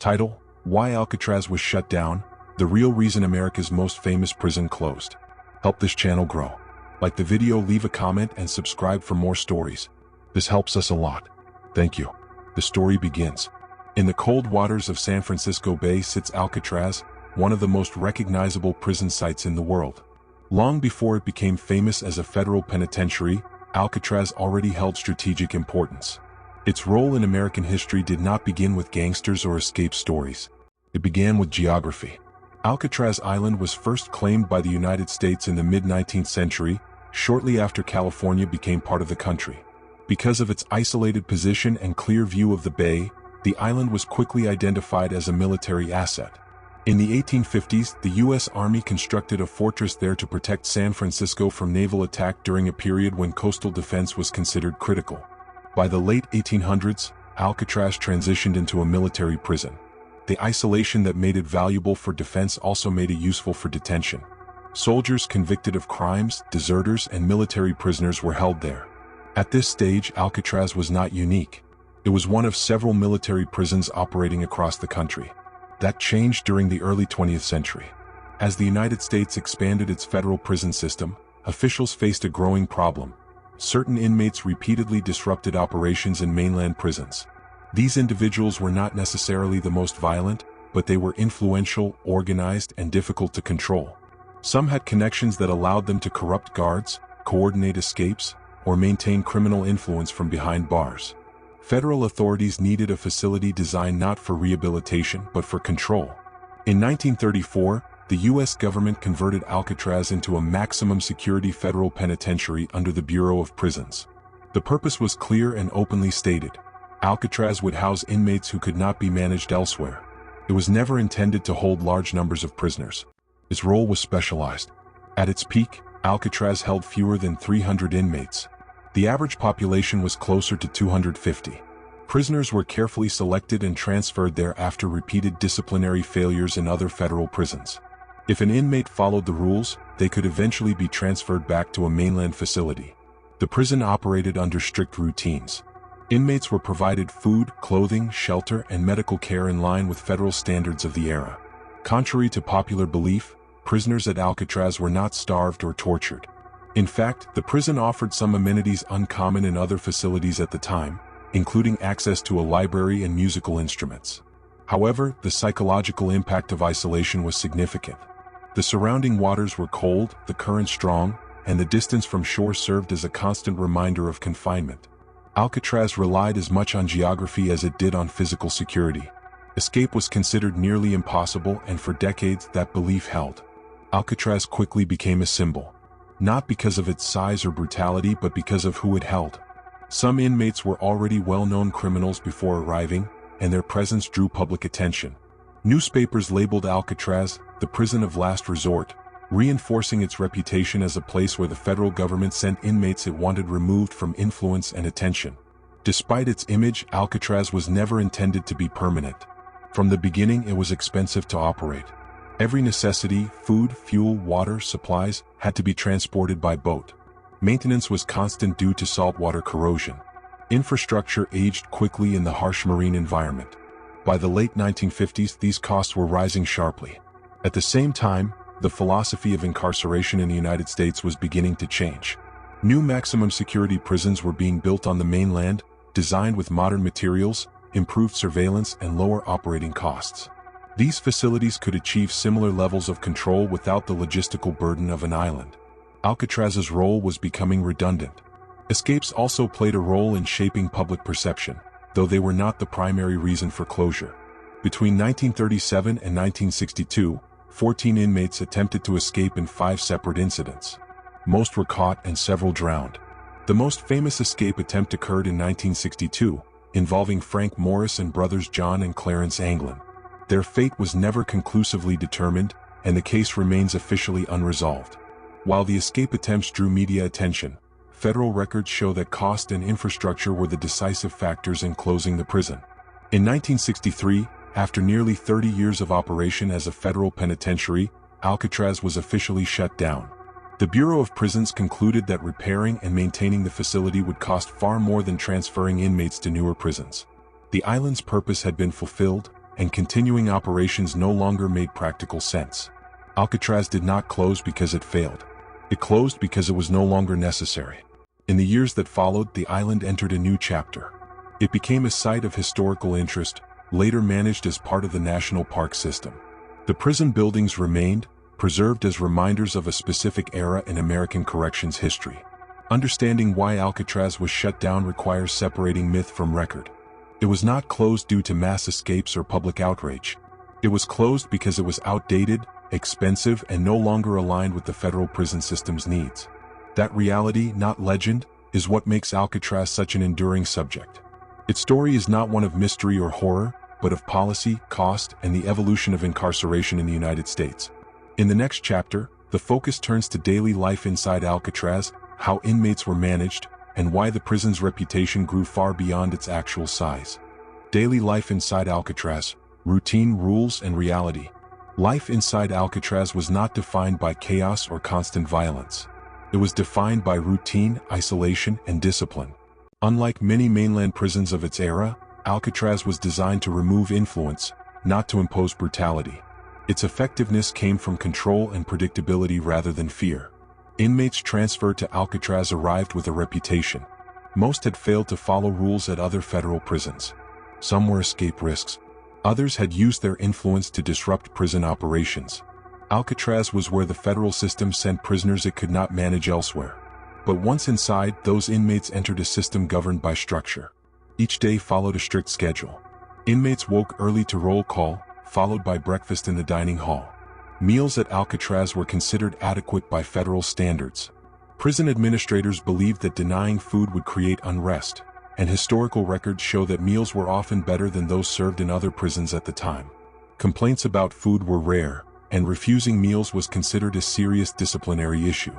Title: Why Alcatraz Was Shut Down, the real reason America's most famous prison closed. Help this channel grow. Like the video, leave a comment, and subscribe for more stories. This helps us a lot. Thank you. The story begins. In the cold waters of San Francisco Bay sits Alcatraz, one of the most recognizable prison sites in the world. Long before it became famous as a federal penitentiary, Alcatraz already held strategic importance. Its role in American history did not begin with gangsters or escape stories. It began with geography. Alcatraz Island was first claimed by the United States in the mid-19th century, shortly after California became part of the country. Because of its isolated position and clear view of the bay, the island was quickly identified as a military asset. In the 1850s, the U.S. Army constructed a fortress there to protect San Francisco from naval attack during a period when coastal defense was considered critical. By the late 1800s, Alcatraz transitioned into a military prison. The isolation that made it valuable for defense also made it useful for detention. Soldiers convicted of crimes, deserters, and military prisoners were held there. At this stage, Alcatraz was not unique. It was one of several military prisons operating across the country. That changed during the early 20th century. As the United States expanded its federal prison system, officials faced a growing problem. Certain inmates repeatedly disrupted operations in mainland prisons. These individuals were not necessarily the most violent, but they were influential, organized, and difficult to control. Some had connections that allowed them to corrupt guards, coordinate escapes, or maintain criminal influence from behind bars. Federal authorities needed a facility designed not for rehabilitation but for control. In 1934, the U.S. government converted Alcatraz into a maximum security federal penitentiary under the Bureau of Prisons. The purpose was clear and openly stated. Alcatraz would house inmates who could not be managed elsewhere. It was never intended to hold large numbers of prisoners. Its role was specialized. At its peak, Alcatraz held fewer than 300 inmates. The average population was closer to 250. Prisoners were carefully selected and transferred there after repeated disciplinary failures in other federal prisons. If an inmate followed the rules, they could eventually be transferred back to a mainland facility. The prison operated under strict routines. Inmates were provided food, clothing, shelter, and medical care in line with federal standards of the era. Contrary to popular belief, prisoners at Alcatraz were not starved or tortured. In fact, the prison offered some amenities uncommon in other facilities at the time, including access to a library and musical instruments. However, the psychological impact of isolation was significant. The surrounding waters were cold, the current strong, and the distance from shore served as a constant reminder of confinement. Alcatraz relied as much on geography as it did on physical security. Escape was considered nearly impossible, and for decades that belief held. Alcatraz quickly became a symbol. Not because of its size or brutality, but because of who it held. Some inmates were already well-known criminals before arriving, and their presence drew public attention. Newspapers labeled Alcatraz the prison of last resort, reinforcing its reputation as a place where the federal government sent inmates it wanted removed from influence and attention. Despite its image, Alcatraz was never intended to be permanent. From the beginning, it was expensive to operate. Every necessity, food, fuel, water, supplies, had to be transported by boat. Maintenance was constant due to saltwater corrosion. Infrastructure aged quickly in the harsh marine environment. By the late 1950s, these costs were rising sharply. At the same time, the philosophy of incarceration in the United States was beginning to change. New maximum security prisons were being built on the mainland, designed with modern materials, improved surveillance, and lower operating costs. These facilities could achieve similar levels of control without the logistical burden of an island. Alcatraz's role was becoming redundant. Escapes also played a role in shaping public perception, though they were not the primary reason for closure. Between 1937 and 1962, 14 inmates attempted to escape in 5 separate incidents. Most were caught and several drowned. The most famous escape attempt occurred in 1962, involving Frank Morris and brothers John and Clarence Anglin. Their fate was never conclusively determined, and the case remains officially unresolved. While the escape attempts drew media attention, federal records show that cost and infrastructure were the decisive factors in closing the prison. In 1963, after nearly 30 years of operation as a federal penitentiary, Alcatraz was officially shut down. The Bureau of Prisons concluded that repairing and maintaining the facility would cost far more than transferring inmates to newer prisons. The island's purpose had been fulfilled, and continuing operations no longer made practical sense. Alcatraz did not close because it failed. It closed because it was no longer necessary. In the years that followed, the island entered a new chapter. It became a site of historical interest, later managed as part of the national park system. The prison buildings remained, preserved as reminders of a specific era in American corrections history. Understanding why Alcatraz was shut down requires separating myth from record. It was not closed due to mass escapes or public outrage. It was closed because it was outdated, expensive, and no longer aligned with the federal prison system's needs. That reality, not legend, is what makes Alcatraz such an enduring subject. Its story is not one of mystery or horror, but of policy, cost, and the evolution of incarceration in the United States. In the next chapter, the focus turns to daily life inside Alcatraz, how inmates were managed, and why the prison's reputation grew far beyond its actual size. Daily life inside Alcatraz, routine, rules, and reality. Life inside Alcatraz was not defined by chaos or constant violence. It was defined by routine, isolation, and discipline. Unlike many mainland prisons of its era, Alcatraz was designed to remove influence, not to impose brutality. Its effectiveness came from control and predictability rather than fear. Inmates transferred to Alcatraz arrived with a reputation. Most had failed to follow rules at other federal prisons. Some were escape risks. Others had used their influence to disrupt prison operations. Alcatraz was where the federal system sent prisoners it could not manage elsewhere. But once inside, those inmates entered a system governed by structure. Each day followed a strict schedule. Inmates woke early to roll call, followed by breakfast in the dining hall. Meals at Alcatraz were considered adequate by federal standards. Prison administrators believed that denying food would create unrest, and historical records show that meals were often better than those served in other prisons at the time. Complaints about food were rare, and refusing meals was considered a serious disciplinary issue.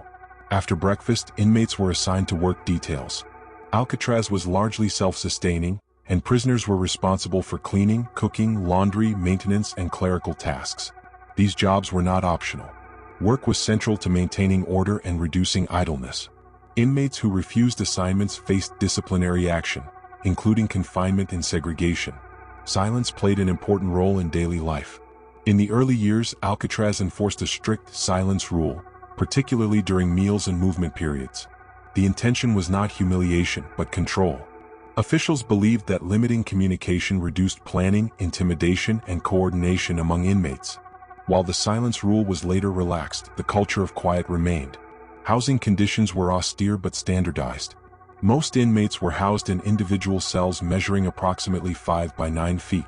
After breakfast, inmates were assigned to work details. Alcatraz was largely self-sustaining, and prisoners were responsible for cleaning, cooking, laundry, maintenance, and clerical tasks. These jobs were not optional. Work was central to maintaining order and reducing idleness. Inmates who refused assignments faced disciplinary action, including confinement and segregation. Silence played an important role in daily life. In the early years, Alcatraz enforced a strict silence rule, particularly during meals and movement periods. The intention was not humiliation, but control. Officials believed that limiting communication reduced planning, intimidation, and coordination among inmates. While the silence rule was later relaxed, the culture of quiet remained. Housing conditions were austere but standardized. Most inmates were housed in individual cells measuring approximately 5 by 9 feet.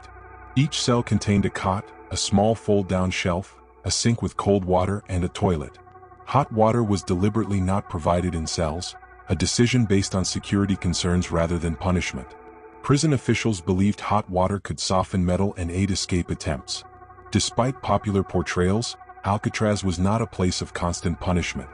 Each cell contained a cot, a small fold-down shelf, a sink with cold water, and a toilet. Hot water was deliberately not provided in cells, a decision based on security concerns rather than punishment. Prison officials believed hot water could soften metal and aid escape attempts. Despite popular portrayals, Alcatraz was not a place of constant punishment.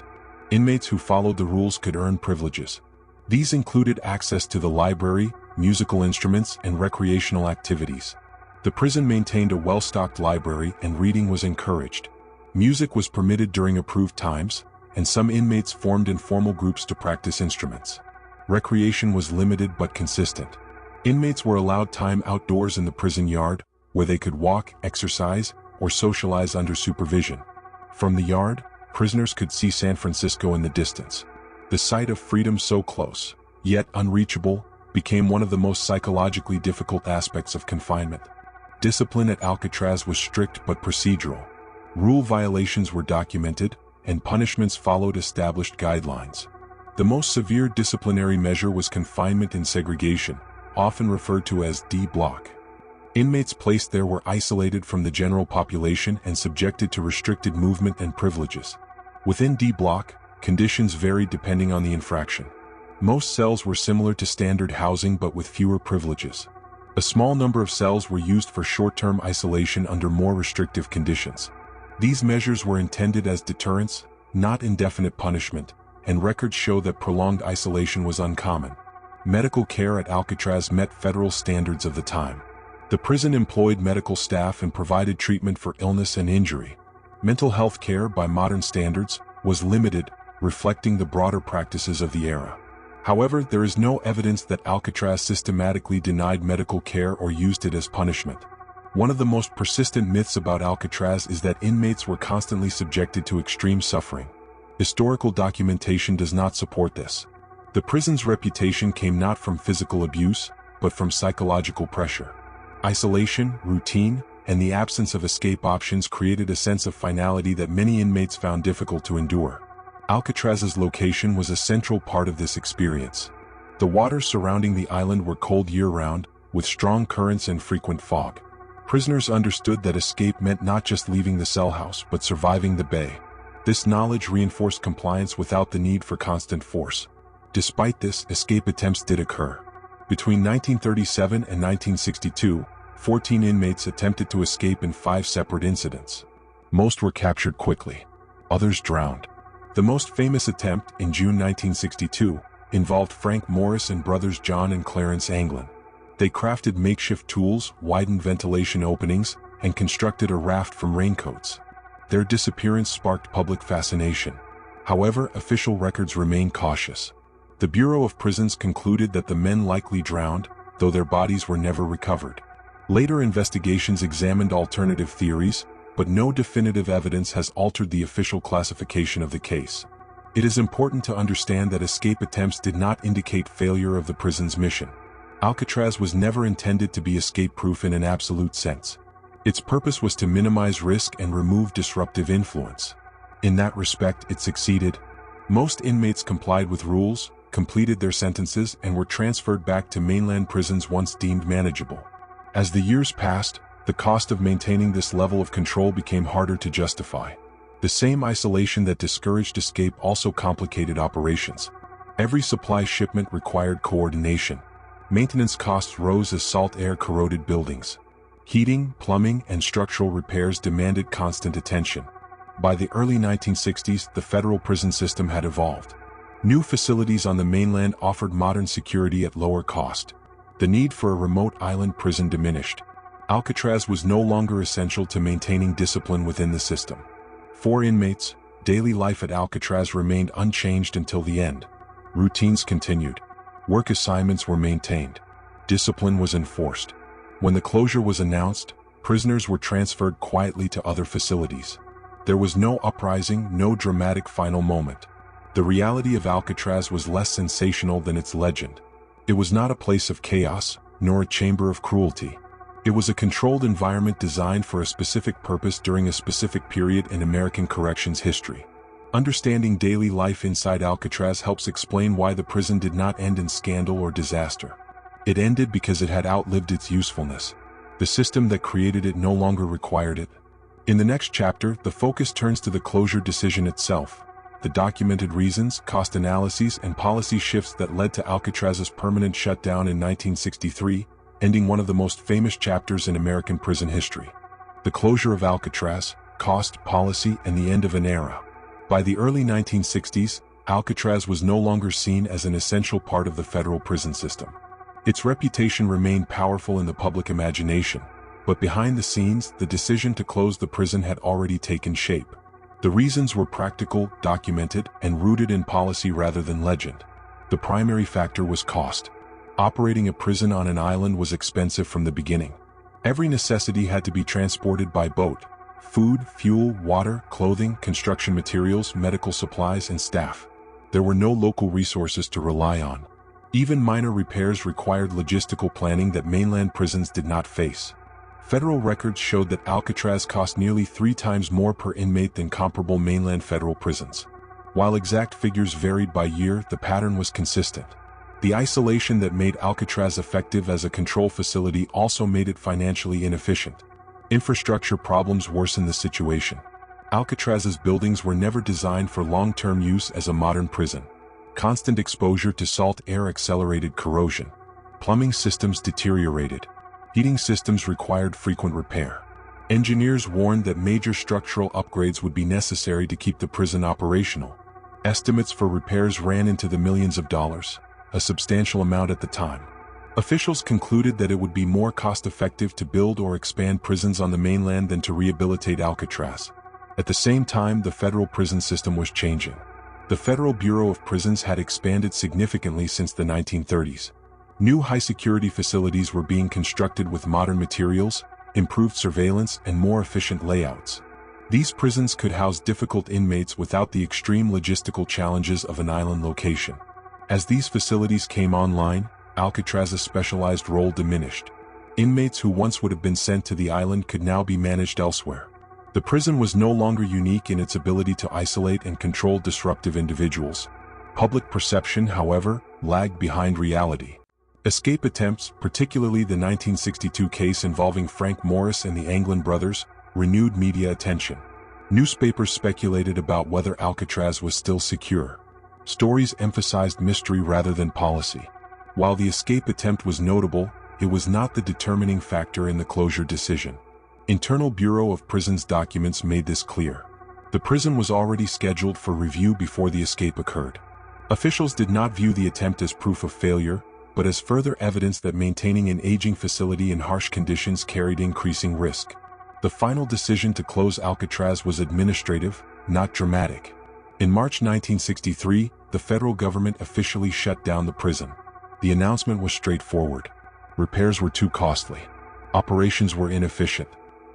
Inmates who followed the rules could earn privileges. These included access to the library, musical instruments, and recreational activities. The prison maintained a well-stocked library and reading was encouraged. Music was permitted during approved times, and some inmates formed informal groups to practice instruments. Recreation was limited but consistent. Inmates were allowed time outdoors in the prison yard, where they could walk, exercise, or socialize under supervision. From the yard, prisoners could see San Francisco in the distance. The sight of freedom so close, yet unreachable, became one of the most psychologically difficult aspects of confinement. Discipline at Alcatraz was strict but procedural. Rule violations were documented, and punishments followed established guidelines. The most severe disciplinary measure was confinement in segregation, often referred to as D Block. Inmates placed there were isolated from the general population and subjected to restricted movement and privileges. Within D Block, conditions varied depending on the infraction. Most cells were similar to standard housing but with fewer privileges. A small number of cells were used for short-term isolation under more restrictive conditions. These measures were intended as deterrence, not indefinite punishment, and records show that prolonged isolation was uncommon. Medical care at Alcatraz met federal standards of the time. The prison employed medical staff and provided treatment for illness and injury. Mental health care, by modern standards, was limited, reflecting the broader practices of the era. However, there is no evidence that Alcatraz systematically denied medical care or used it as punishment. One of the most persistent myths about Alcatraz is that inmates were constantly subjected to extreme suffering. Historical documentation does not support this. The prison's reputation came not from physical abuse, but from psychological pressure. Isolation, routine, and the absence of escape options created a sense of finality that many inmates found difficult to endure. Alcatraz's location was a central part of this experience. The waters surrounding the island were cold year-round, with strong currents and frequent fog. Prisoners understood that escape meant not just leaving the cell house, but surviving the bay. This knowledge reinforced compliance without the need for constant force. Despite this, escape attempts did occur. Between 1937 and 1962, 14 inmates attempted to escape in 5 separate incidents. Most were captured quickly. Others drowned. The most famous attempt, in June 1962, involved Frank Morris and brothers John and Clarence Anglin. They crafted makeshift tools, widened ventilation openings, and constructed a raft from raincoats. Their disappearance sparked public fascination. However, official records remain cautious. The Bureau of Prisons concluded that the men likely drowned, though their bodies were never recovered. Later investigations examined alternative theories, but no definitive evidence has altered the official classification of the case. It is important to understand that escape attempts did not indicate failure of the prison's mission. Alcatraz was never intended to be escape-proof in an absolute sense. Its purpose was to minimize risk and remove disruptive influence. In that respect, it succeeded. Most inmates complied with rules, completed their sentences, and were transferred back to mainland prisons once deemed manageable. As the years passed, the cost of maintaining this level of control became harder to justify. The same isolation that discouraged escape also complicated operations. Every supply shipment required coordination. Maintenance costs rose as salt air corroded buildings. Heating, plumbing, and structural repairs demanded constant attention. By the early 1960s, the federal prison system had evolved. New facilities on the mainland offered modern security at lower cost. The need for a remote island prison diminished. Alcatraz was no longer essential to maintaining discipline within the system. For inmates, daily life at Alcatraz remained unchanged until the end. Routines continued. Work assignments were maintained. Discipline was enforced. When the closure was announced, prisoners were transferred quietly to other facilities. There was no uprising, no dramatic final moment. The reality of Alcatraz was less sensational than its legend. It was not a place of chaos, nor a chamber of cruelty. It was a controlled environment designed for a specific purpose during a specific period in American corrections history. Understanding daily life inside Alcatraz helps explain why the prison did not end in scandal or disaster. It ended because it had outlived its usefulness. The system that created it no longer required it. In the next chapter, the focus turns to the closure decision itself, the documented reasons, cost analyses, and policy shifts that led to Alcatraz's permanent shutdown in 1963, ending one of the most famous chapters in American prison history. The closure of Alcatraz, cost, policy, and the end of an era. By the early 1960s, Alcatraz was no longer seen as an essential part of the federal prison system. Its reputation remained powerful in the public imagination, but behind the scenes, the decision to close the prison had already taken shape. The reasons were practical, documented, and rooted in policy rather than legend. The primary factor was cost. Operating a prison on an island was expensive from the beginning. Every necessity had to be transported by boat: food, fuel, water, clothing, construction materials, medical supplies, and staff. There were no local resources to rely on. Even minor repairs required logistical planning that mainland prisons did not face. Federal records showed that Alcatraz cost nearly 3 times more per inmate than comparable mainland federal prisons. While exact figures varied by year, the pattern was consistent. The isolation that made Alcatraz effective as a control facility also made it financially inefficient. Infrastructure problems worsened the situation. Alcatraz's buildings were never designed for long-term use as a modern prison. Constant exposure to salt air accelerated corrosion. Plumbing systems deteriorated. Heating systems required frequent repair. Engineers warned that major structural upgrades would be necessary to keep the prison operational. Estimates for repairs ran into the millions of dollars, a substantial amount at the time. Officials concluded that it would be more cost-effective to build or expand prisons on the mainland than to rehabilitate Alcatraz. At the same time, the federal prison system was changing. The Federal Bureau of Prisons had expanded significantly since the 1930s. New high-security facilities were being constructed with modern materials, improved surveillance, and more efficient layouts. These prisons could house difficult inmates without the extreme logistical challenges of an island location. As these facilities came online, Alcatraz's specialized role diminished. Inmates who once would have been sent to the island could now be managed elsewhere. The prison was no longer unique in its ability to isolate and control disruptive individuals. Public perception, however, lagged behind reality. Escape attempts, particularly the 1962 case involving Frank Morris and the Anglin brothers, renewed media attention. Newspapers speculated about whether Alcatraz was still secure. Stories emphasized mystery rather than policy. While the escape attempt was notable, it was not the determining factor in the closure decision. Internal Bureau of Prisons documents made this clear. The prison was already scheduled for review before the escape occurred. Officials did not view the attempt as proof of failure, but as further evidence that maintaining an aging facility in harsh conditions carried increasing risk. The final decision to close Alcatraz was administrative, not dramatic. In March 1963, the federal government officially shut down the prison. The announcement was straightforward. Repairs were too costly. Operations were inefficient.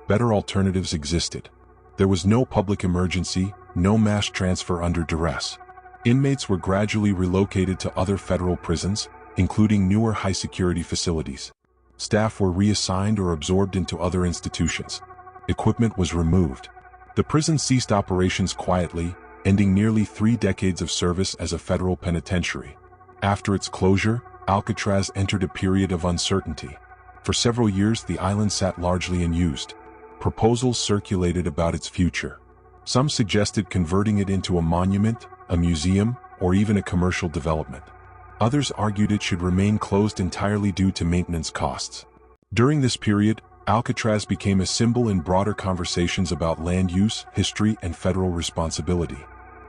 Better alternatives existed. There was no public emergency, no mass transfer under duress. Inmates were gradually relocated to other federal prisons, including newer high-security facilities. Staff were reassigned or absorbed into other institutions. Equipment was removed. The prison ceased operations quietly, ending nearly 3 decades of service as a federal penitentiary. After its closure, Alcatraz entered a period of uncertainty. For several years, the island sat largely unused. Proposals circulated about its future. Some suggested converting it into a monument, a museum, or even a commercial development. Others argued it should remain closed entirely due to maintenance costs. During this period, Alcatraz became a symbol in broader conversations about land use, history, and federal responsibility.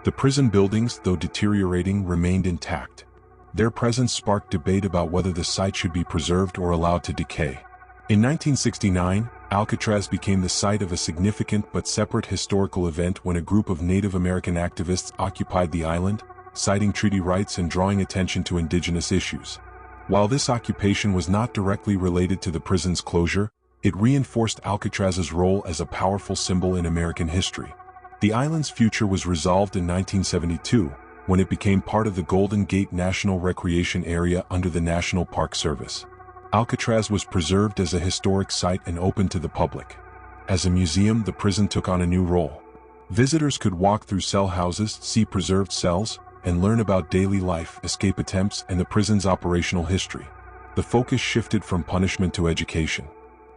The prison buildings, though deteriorating, remained intact. Their presence sparked debate about whether the site should be preserved or allowed to decay. In 1969, Alcatraz became the site of a significant but separate historical event when a group of Native American activists occupied the island, citing treaty rights and drawing attention to indigenous issues. While this occupation was not directly related to the prison's closure, it reinforced Alcatraz's role as a powerful symbol in American history. The island's future was resolved in 1972, when it became part of the Golden Gate National Recreation Area under the National Park Service. Alcatraz was preserved as a historic site and open to the public. As a museum, the prison took on a new role. Visitors could walk through cell houses, see preserved cells, and learn about daily life, escape attempts, and the prison's operational history. The focus shifted from punishment to education.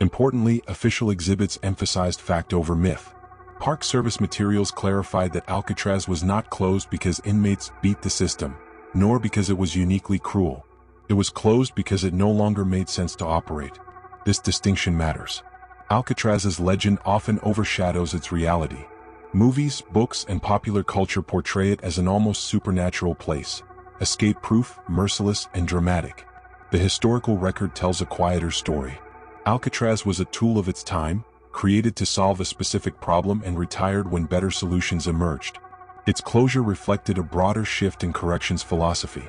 Importantly, official exhibits emphasized fact over myth. Park Service materials clarified that Alcatraz was not closed because inmates beat the system, nor because it was uniquely cruel. It was closed because it no longer made sense to operate. This distinction matters. Alcatraz's legend often overshadows its reality. Movies, books, and popular culture portray it as an almost supernatural place, escape-proof, merciless, and dramatic. The historical record tells a quieter story. Alcatraz was a tool of its time, created to solve a specific problem and retired when better solutions emerged. Its closure reflected a broader shift in corrections philosophy.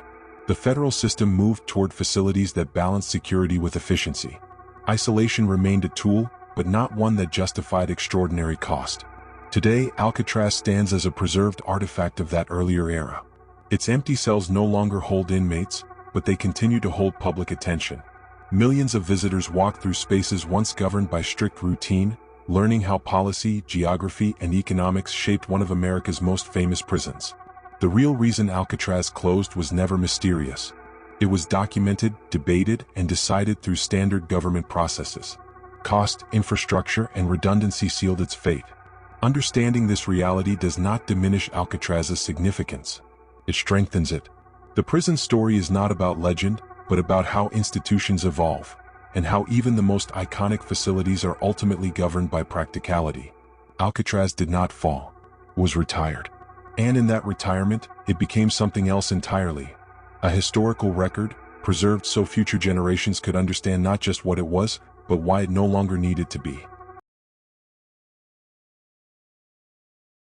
The federal system moved toward facilities that balanced security with efficiency. Isolation remained a tool, but not one that justified extraordinary cost. Today, Alcatraz stands as a preserved artifact of that earlier era. Its empty cells no longer hold inmates, but they continue to hold public attention. Millions of visitors walk through spaces once governed by strict routine, learning how policy, geography, and economics shaped one of America's most famous prisons. The real reason Alcatraz closed was never mysterious. It was documented, debated, and decided through standard government processes. Cost, infrastructure, and redundancy sealed its fate. Understanding this reality does not diminish Alcatraz's significance. It strengthens it. The prison story is not about legend, but about how institutions evolve, and how even the most iconic facilities are ultimately governed by practicality. Alcatraz did not fall, it was retired. And in that retirement, it became something else entirely. A historical record, preserved so future generations could understand not just what it was, but why it no longer needed to be.